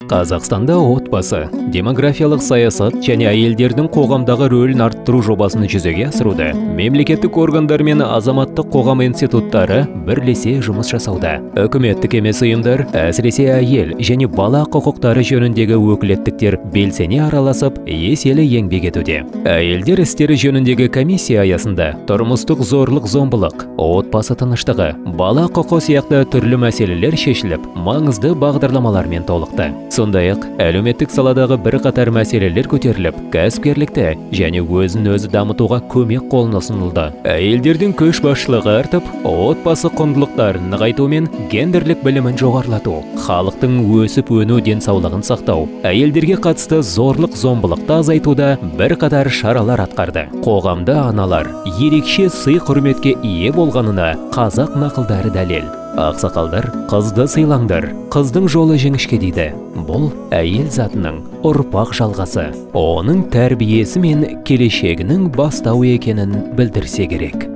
Қазақстанда отбасы, демографиялық саясат және әйелдердің қоғамдағы рөлін арттыру жобасын жүзеге асыруда мемлекеттік органдар мен азаматтық қоғам институттары бірлесе жұмыс жасауда. Үкіметтік емес ұйымдар, әсіресе әйел және бала құқықтары жөніндегі өкілеттіктер белсене араласып, еселі еңбек етуде. Әйелдер істері жөніндегі комиссия аясында тұрмыстық зорлық-зомбылық, отбасы тыныштығы, бала құқы сияқты түрлі мәселелер шешіліп, маңызды бағдарламалармен толықты. Сондай-ақ, әлеуметтік саладағы бірқатар мәселелер көтеріліп, кәсіпкерлікті және өзін-өзі дамытуға көмек қолына ұсынылды. Әйелдердің көшбасшылығы артып, отбасы құндылықтарын нығайту мен гендерлік білімін жоғарлату, халықтың өсіп-өну денсаулығын сақтау, әйелдерге қатысты зорлық-зомбылықты азайтуда бірқатар шаралар атқарды. Қоғамда аналар ерекше сый-құрметке ие болғанына қазақ нақылдары дәлел. Ақсақалдар, қызды сыйлаңдар, қыздың жолы жіңішке дейді. Бұл әйел затының ұрпақ жалғасы. Оның тәрбиесі мен келешегінің бастауы екенін білдірсе керек.